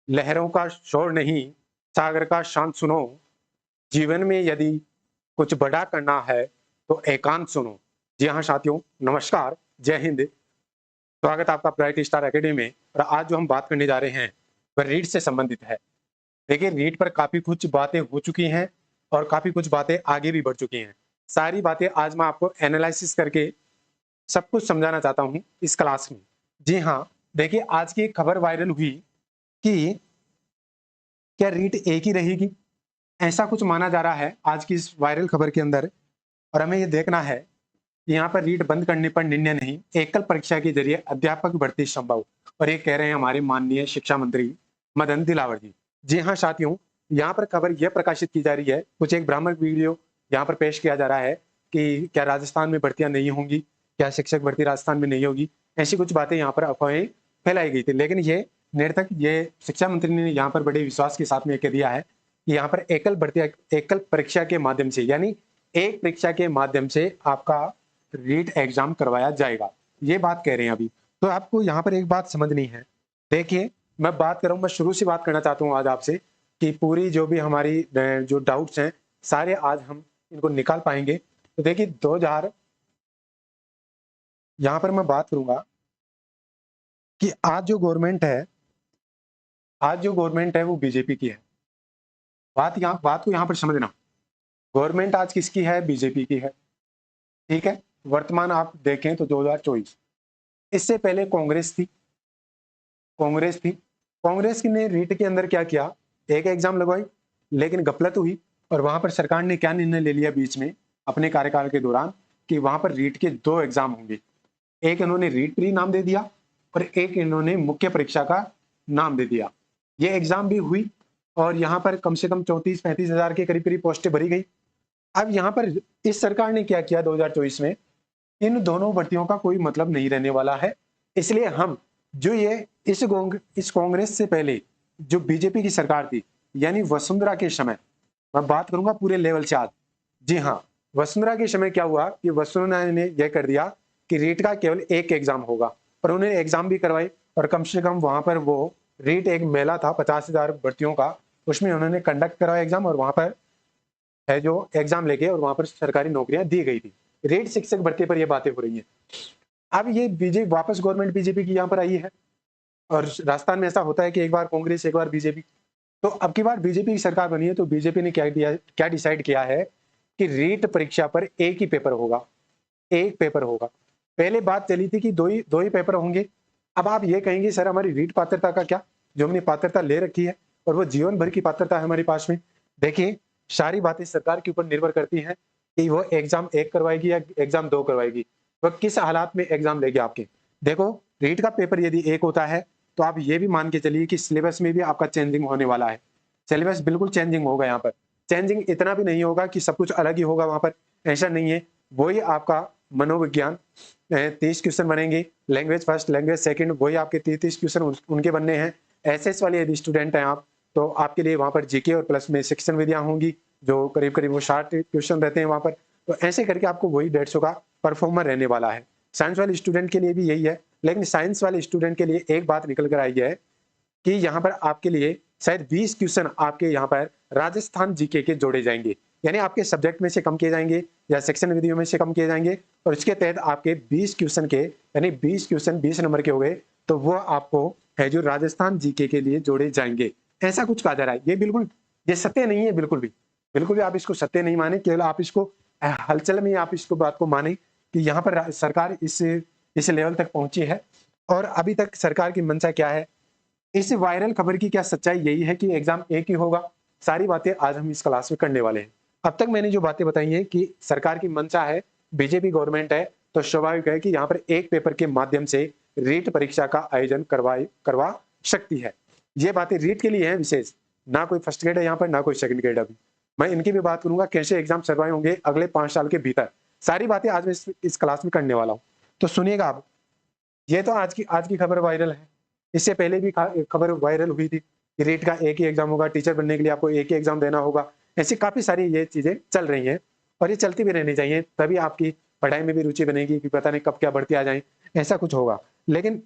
लहरों का शोर नहीं, सागर का शांत सुनो। जीवन में यदि कुछ बड़ा करना है तो एकांत सुनो। जी हाँ साथियों, नमस्कार, जय हिंद। स्वागत है आपका ब्राइट स्टार एकेडमी में। और आज जो हम बात करने जा रहे हैं वह रीट से संबंधित है। देखिए, रीट पर काफी कुछ बातें हो चुकी हैं और काफी कुछ बातें आगे भी बढ़ चुकी हैं। सारी बातें आज मैं आपको एनालिसिस करके सब कुछ समझाना चाहता हूँ इस क्लास में। जी हाँ, देखिए, आज की एक खबर वायरल हुई कि क्या रीट एक ही रहेगी, ऐसा कुछ माना जा रहा है आज की इस वायरल खबर के अंदर। और हमें ये देखना है कि यहाँ पर रीट बंद करने पर निर्णय नहीं, एकल परीक्षा के जरिए अध्यापक भर्ती संभव। और ये कह रहे हैं हमारे माननीय शिक्षा मंत्री मदन दिलावर जी। जी हाँ साथियों, यहाँ पर खबर यह प्रकाशित की जा रही है, कुछ एक भ्रामक वीडियो यहाँ पर पेश किया जा रहा है कि क्या राजस्थान में भर्तियां नहीं होंगी, क्या शिक्षक भर्ती राजस्थान में नहीं होगी, ऐसी कुछ बातें यहाँ पर अफवाहें फैलाई गई थी। लेकिन ये निरर्थक, ये शिक्षा मंत्री ने यहाँ पर बड़े विश्वास के साथ में कह दिया है कि यहाँ पर एकल परीक्षा के माध्यम से, यानी एक परीक्षा के माध्यम से आपका रीट एग्जाम करवाया जाएगा, ये बात कह रहे हैं अभी। तो आपको यहाँ पर एक बात समझनी है। देखिए, मैं शुरू से बात करना चाहता हूँ आज आपसे कि पूरी जो भी हमारी जो डाउट्स हैं सारे आज हम इनको निकाल पाएंगे। तो देखिए, 2000 यहाँ पर मैं बात करूंगा कि आज जो गवर्नमेंट है वो बीजेपी की है। बात को यहाँ पर समझना, गवर्नमेंट आज किसकी है? बीजेपी की है। ठीक है, वर्तमान आप देखें तो 2024, इससे पहले कांग्रेस ने रीट के अंदर क्या किया, एक एग्जाम लगवाई, लेकिन गफलत हुई। और वहां पर सरकार ने क्या निर्णय ले लिया बीच में अपने कार्यकाल के दौरान कि वहां पर रीट के 2 एग्जाम होंगे। एक इन्होंने रीट प्री नाम दे दिया और एक इन्होंने मुख्य परीक्षा का नाम दे दिया। ये एग्जाम भी हुई और यहाँ पर कम से कम 34-35 हजार के करीब करीब पोस्टें भरी गई। अब यहाँ पर इस सरकार ने क्या किया 2024 में, इन दोनों भर्तियों का कोई मतलब नहीं रहने वाला है। इसलिए हम जो ये इस कांग्रेस से पहले जो बीजेपी की सरकार थी, यानी वसुंधरा के समय, मैं बात करूंगा पूरे लेवल से आज। जी हाँ, वसुंधरा के समय क्या हुआ कि वसुंधरा ने यह कर दिया कि रीट का केवल एक एग्जाम होगा, और उन्होंने एग्जाम भी करवाई। और कम से कम वहां पर वो रीट एक मेला था 50,000 भर्तियों का, उसमें उन्होंने कंडक्ट करवाया एग्जाम, और वहां पर है जो एग्जाम लेके और वहां पर सरकारी नौकरियां दी गई थी। रीट शिक्षक भर्ती पर ये बातें हो रही हैं। अब ये बीजेपी वापस गवर्नमेंट बीजेपी की यहाँ पर आई है, और राजस्थान में ऐसा होता है कि एक बार कांग्रेस एक बार बीजेपी। तो अब की बार बीजेपी की सरकार बनी है, तो बीजेपी ने क्या डिसाइड किया है कि रीट परीक्षा पर एक ही पेपर होगा, एक पेपर होगा। पहले बात चली थी कि दो ही पेपर होंगे। अब आप ये कहेंगे सर हमारी रीट पात्रता का क्या, जो हमने पात्रता ले रखी है और वो जीवन भर की पात्रता है हमारे पास में। देखिए, सारी बातें सरकार के ऊपर निर्भर करती हैं कि वो एग्जाम एक करवाएगी या एग्जाम 2 करवाएगी, वह किस हालात में एग्जाम लेगी आपके। देखो, रीट का पेपर यदि एक होता है तो आप ये भी मान के चलिए कि सिलेबस में भी आपका चेंजिंग होने वाला है। सिलेबस बिल्कुल चेंजिंग होगा। यहाँ पर चेंजिंग इतना भी नहीं होगा कि सब कुछ अलग ही होगा, वहां पर ऐसा नहीं है। वही आपका मनोविज्ञान 30 क्वेश्चन बनेंगे, लैंग्वेज फर्स्ट लैंग्वेज सेकंड वही आपके 30 क्वेश्चन उनके बनने हैं। एसएस वाले यदि स्टूडेंट हैं आप, तो आपके लिए वहां पर जीके और प्लस में शिक्षण विधियां होंगी, जो करीब करीब वो 60 क्वेश्चन रहते हैं वहां पर। तो ऐसे करके आपको वही 150 का परफॉर्मर रहने वाला है। साइंस वाले स्टूडेंट के लिए भी यही है, लेकिन साइंस वाले स्टूडेंट के लिए एक बात निकल कर आई है कि यहाँ पर आपके लिए शायद 20 क्वेश्चन आपके यहाँ पर राजस्थान जीके के जोड़े जाएंगे, यानी आपके सब्जेक्ट में से कम किए जाएंगे या सेक्शन विधियों में से कम किए जाएंगे, और इसके तहत आपके 20 क्वेश्चन के, यानी 20 क्वेश्चन 20 नंबर के हो गए, तो वो आपको है जो राजस्थान जीके के लिए जोड़े जाएंगे। ऐसा कुछ कहा जा रहा है। ये बिल्कुल, ये सत्य नहीं है, बिल्कुल भी आप इसको सत्य नहीं माने, केवल आप इसको हलचल में आप इसको बात को माने कि यहाँ पर सरकार इस लेवल तक पहुंची है। और अभी तक सरकार की मंशा क्या है, इस वायरल खबर की क्या सच्चाई यही है कि एग्जाम एक ही होगा। सारी बातें आज हम इस क्लास में करने वाले हैं। अब तक मैंने जो बातें बताई हैं कि सरकार की मंशा है, बीजेपी गवर्नमेंट है, तो स्वाभाविक है कि यहाँ पर एक पेपर के माध्यम से रीट परीक्षा का आयोजन करवा सकती है। ये बातें रीट के लिए हैं विशेष, ना कोई फर्स्ट ग्रेड है यहाँ पर, ना कोई सेकंड ग्रेड। अभी मैं इनकी भी बात करूंगा, कैसे एग्जाम सर्वाइव होंगे अगले 5 साल के भीतर। सारी बातें आज मैं इस क्लास में करने वाला हूँ, तो सुनिएगा आप। ये तो आज की खबर वायरल है। इससे पहले भी खबर वायरल हुई थी कि रीट का एक ही एग्जाम होगा, टीचर बनने के लिए आपको एक ही एग्जाम देना होगा। ऐसी काफी सारी ये चीजें चल रही हैं, और ये चलती भी रहनी चाहिए, तभी आपकी पढ़ाई में भी रुचि बनेगी कि पता नहीं कब क्या बढ़ती आ जाए, ऐसा कुछ होगा। लेकिन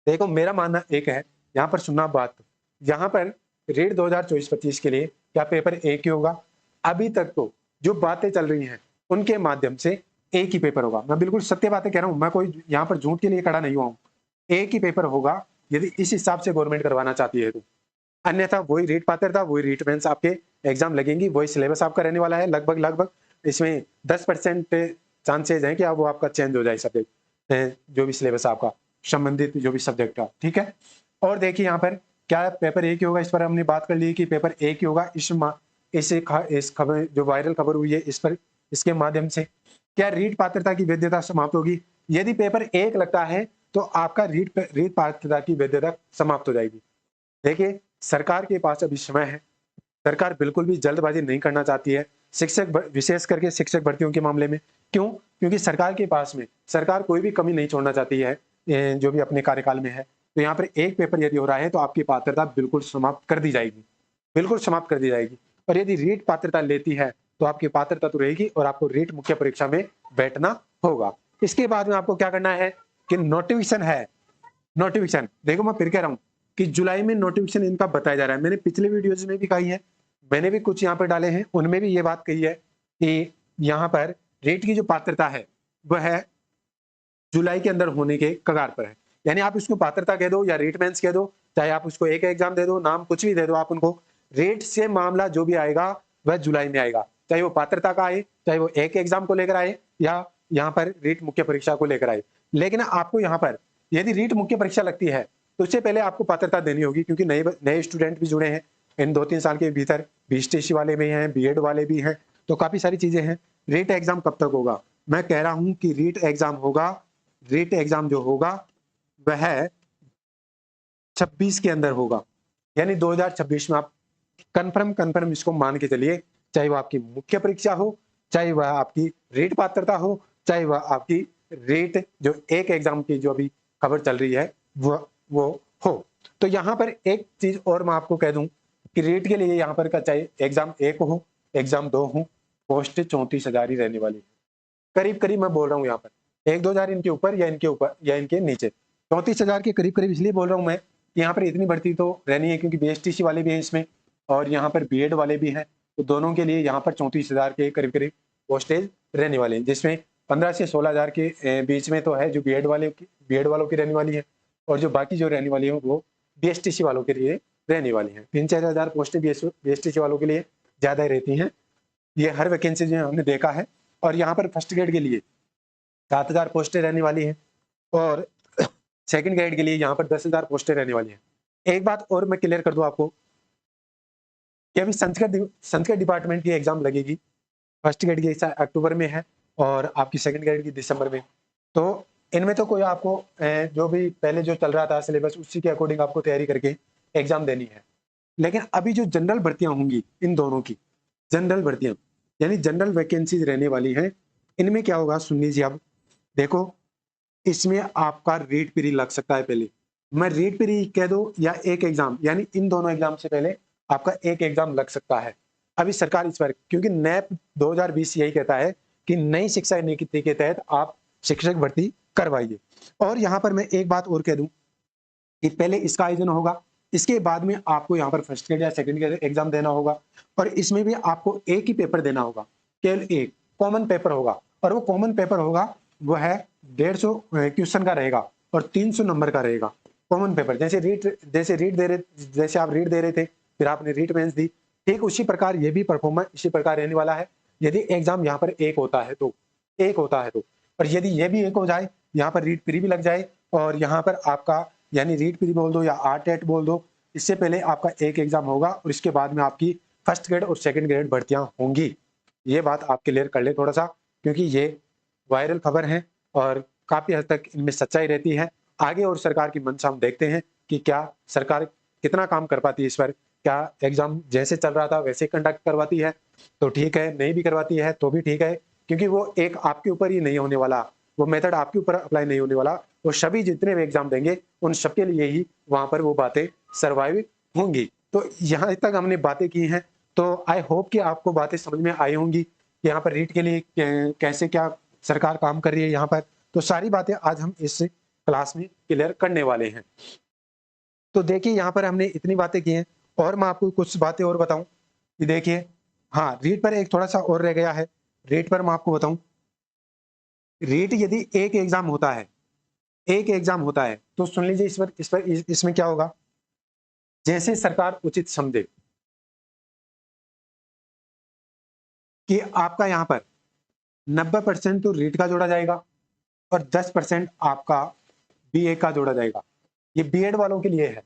देखो, मेरा मानना एक है, यहाँ पर सुनना बात, यहाँ पर रीट 2024-25 के लिए क्या पेपर एक ही होगा? अभी तक तो जो बातें चल रही हैं उनके माध्यम से एक ही पेपर होगा। मैं बिल्कुल सत्य बातें कह रहा हूँ, मैं कोई यहाँ पर झूठ के लिए खड़ा नहीं हुआ हूँ। एक ही पेपर होगा यदि इस हिसाब से गवर्नमेंट करवाना चाहती है तो। अन्यथा वही रीट पात्रता, वही रीट मेंस आपके एग्जाम लगेंगी, वही सिलेबस आपका रहने वाला है। लगभग इसमें 10% चांसेज हैं कि वो आपका चेंज हो जाए सब्जेक्ट, जो भी सिलेबस आपका संबंधित जो भी सब्जेक्ट का, ठीक है। और देखिए यहाँ पर क्या पेपर एक ही होगा, इस पर हमने बात कर ली कि पेपर एक ही होगा। इस खबर जो वायरल खबर हुई है इस पर, इसके माध्यम से क्या रीट पात्रता की वैधता समाप्त होगी? यदि पेपर एक लगता है तो आपका रीट पात्रता की वैधता समाप्त हो जाएगी। देखिए सरकार के पास अभी समय है, सरकार बिल्कुल भी जल्दबाजी नहीं करना चाहती है, विशेष करके शिक्षक भर्तियों के मामले में। क्यों? क्योंकि सरकार के पास में सरकार कोई भी कमी नहीं छोड़ना चाहती है, जो भी अपने कार्यकाल में है। तो यहाँ पर एक पेपर यदि हो रहा है तो आपकी पात्रता बिल्कुल समाप्त कर दी जाएगी, बिल्कुल समाप्त कर दी जाएगी। और यदि रीट पात्रता लेती है तो आपकी पात्रता तो रहेगी और आपको रीट मुख्य परीक्षा में बैठना होगा। इसके बाद में आपको क्या करना है कि नोटिफिकेशन है, नोटिफिकेशन देखो मैं फिर कह रहा हूँ कि जुलाई में नोटिफिकेशन इनका बताया जा रहा है। मैंने पिछले वीडियोज में भी कही है, मैंने भी कुछ यहाँ पर डाले हैं, उनमें भी ये बात कही है कि यहाँ पर रेट की जो पात्रता है वह है जुलाई के अंदर होने के कगार पर है। यानी आप इसको पात्रता कह दो या रेट मेंस कह दो, चाहे आप उसको एक एग्जाम दे दो, नाम कुछ भी दे दो आप उनको, रेट से मामला जो भी आएगा वह जुलाई में आएगा, चाहे वो पात्रता का आए, चाहे वो एक एग्जाम को लेकर आए या यहाँ पर रीट मुख्य परीक्षा को लेकर आए। लेकिन आपको यहाँ पर यदि रीट मुख्य परीक्षा लगती है तो उससे पहले आपको पात्रता देनी होगी, क्योंकि नए स्टूडेंट भी जुड़े हैं इन 2-3 साल के भीतर, बीएसटीसी वाले भी हैं, बीएड वाले भी हैं, तो काफी सारी चीजें हैं। रीट एग्जाम कब तक होगा? मैं कह रहा हूं कि रीट एग्जाम होगा, रीट एग्जाम जो होगा वह 26 के अंदर होगा, यानी 2026 में आप कन्फर्म इसको मान के चलिए। चाहे वो आपकी मुख्य परीक्षा हो, चाहे वह आपकी रेट पात्रता हो, चाहे वह आपकी रेट जो एक एग्जाम की जो अभी खबर चल रही है वो हो। तो यहाँ पर एक चीज और मैं आपको कह दूं कि रेट के लिए यहाँ पर का चाहे एग्जाम एक हो, एग्जाम 2 हो, पोस्ट 34,000 ही रहने वाली है। करीब करीब मैं बोल रहा हूँ यहाँ पर 1-2 हजार इनके ऊपर या इनके नीचे, 34,000 के करीब करीब इसलिए बोल रहा हूँ मैं कि यहाँ पर इतनी भर्ती तो रहनी है, क्योंकि बीएसटीसी वाले भी हैं इसमें और यहाँ पर बीएड वाले भी हैं, तो दोनों के लिए यहाँ पर 34,000 के करीब करीब पोस्टेज रहने वाले हैं, जिसमें 15 से 16,000 के बीच में तो है जो बीएड वालों की रहने वाली है, और जो बाकी जो रहने वाली है वो बीएसटीसी वालों के लिए रहने वाली है। 3-4 हजार पोस्टें बीएसटीसी वालों के लिए ज्यादा रहती हैं, ये हर वैकेंसी जो हमने देखा है। और यहाँ पर फर्स्ट ग्रेड के लिए 7,000 पोस्टें रहने वाली हैं और सेकंड ग्रेड के लिए यहाँ पर 10,000 पोस्टें रहने वाली हैं। एक बात और मैं क्लियर कर दूं आपको कि अभी संस्कृत डिपार्टमेंट की एग्जाम लगेगी, फर्स्ट ग्रेड की अक्टूबर में है और आपकी सेकंड ग्रेड की दिसंबर में। तो इनमें तो कोई आपको जो भी पहले जो चल रहा था सिलेबस उसी के अकॉर्डिंग आपको तैयारी करके एग्जाम देनी है। लेकिन अभी जो जनरल भर्तियां होंगी इन दोनों की, जनरल भर्तियां यानी जनरल वैकेंसीज रहने वाली हैं, इनमें क्या होगा सुन लीजिए। अब देखो इसमें आपका रीट पीरी लग सकता है, पहले मैं रीट पीरी कह दो या एक एग्जाम, यानी इन दोनों एग्जाम से पहले आपका एक एग्जाम लग सकता है। अभी सरकार इस पर, क्योंकि नैप 2020 यही कहता है कि नई शिक्षा नीति के तहत आप शिक्षक भर्ती करवाइए। और यहाँ पर मैं एक बात और कह दूं कि पहले इसका आयोजन होगा, इसके बाद में आपको यहाँ पर फर्स्ट ग्रेड या सेकंड ग्रेड एग्जाम देना होगा, और इसमें भी आपको एक ही पेपर देना होगा, केवल एक कॉमन पेपर होगा। और वो कॉमन पेपर होगा वो है 150 क्वेश्चन का रहेगा और 300 नंबर का रहेगा कॉमन पेपर। जैसे आप रीट दे रहे थे, फिर आपने रीट मेंस दी, ठीक उसी प्रकार ये भी परफॉर्मेंस इसी प्रकार रहने वाला है। यदि एग्जाम यहाँ पर एक होता है तो और यदि ये भी एक हो जाए, यहाँ पर रीट प्री भी लग जाए और यहाँ पर आपका यानी रीट प्री बोल दो या आरटेट बोल दो, इससे पहले आपका एक एग्जाम होगा और इसके बाद में आपकी फर्स्ट ग्रेड और सेकंड ग्रेड भर्तियां होंगी। ये बात आप क्लियर कर ले थोड़ा सा, क्योंकि ये वायरल खबर है और काफी हद तक इनमें सच्चाई रहती है। आगे और सरकार की मंशा हम देखते हैं कि क्या सरकार कितना काम कर पाती है इस पर, क्या एग्जाम जैसे चल रहा था वैसे कंडक्ट करवाती है तो ठीक है, नहीं भी करवाती है तो भी ठीक है, क्योंकि वो एक आपके ऊपर ही नहीं होने वाला, वो मेथड आपके ऊपर अप्लाई नहीं होने वाला, वो सभी जितने भी एग्जाम देंगे उन सबके लिए ही वहां पर वो बातें सर्वाइव होंगी। तो यहाँ तक हमने बातें की हैं, तो आई होप कि आपको बातें समझ में आई होंगी कि यहाँ पर रीट के लिए कैसे क्या सरकार काम कर रही है यहाँ पर। तो सारी बातें आज हम इस क्लास में क्लियर करने वाले हैं। तो देखिए यहाँ पर हमने इतनी बातें की हैं, और मैं आपको कुछ बातें और बताऊं कि देखिए, हाँ, रीट पर एक थोड़ा सा और रह गया है। रीट पर मैं आपको बताऊं, रीट यदि एक एग्जाम होता है, एक एग्जाम होता है, तो सुन लीजिए इसमें क्या होगा। जैसे सरकार उचित समझे कि आपका यहाँ पर 90% तो रीट का जोड़ा जाएगा और 10% आपका बीए का जोड़ा जाएगा। ये बीएड वालों के लिए है।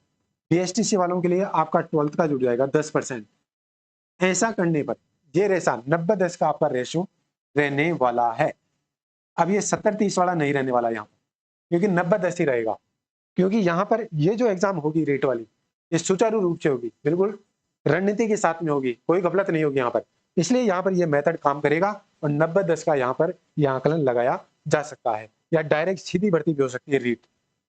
बीएसटीसी वालों के लिए आपका 12th का जुड़ जाएगा 10%। ऐसा करने पर ये रेशा 90-10 का आपका रेशो रहने वाला है। अब ये 70-30 वाला नहीं रहने वाला यहाँ पर, क्योंकि 90-10 ही रहेगा। क्योंकि यहाँ पर ये जो एग्जाम होगी रेट वाली, ये सुचारू रूप से होगी, बिल्कुल रणनीति के साथ में होगी, कोई गफलत नहीं होगी यहाँ पर। इसलिए यहाँ पर ये मेथड काम करेगा और 90-10 का यहाँ पर यह आकलन लगाया जा सकता है, या डायरेक्ट सीधी भर्ती भी हो सकती है। रीट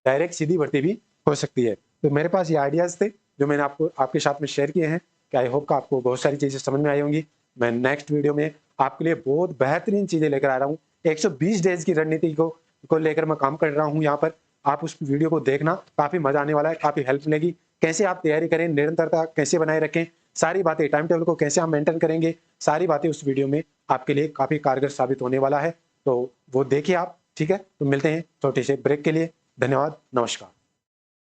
डायरेक्ट सीधी भर्ती भी हो सकती है। तो मेरे पास ये आइडियाज थे जो मैंने आपके साथ में शेयर किए हैं। कि आई होप का आपको बहुत सारी चीजें समझ में आई होंगी। मैं नेक्स्ट वीडियो में आपके लिए बहुत बेहतरीन चीजें लेकर आ रहा हूँ। 120 डेज की रणनीति को लेकर मैं काम कर रहा हूँ यहाँ पर। आप उस वीडियो को देखना, काफी मजा आने वाला है, काफी हेल्प मिलेगी। कैसे आप तैयारी करें, निरंतरता कैसे बनाए रखें, सारी बातें, टाइम टेबल को कैसे हम मेंटेन करेंगे, सारी बातें उस वीडियो में आपके लिए काफी कारगर साबित होने वाला है। तो वो देखिए आप, ठीक है। तो मिलते हैं छोटे से ब्रेक के लिए। धन्यवाद, नमस्कार।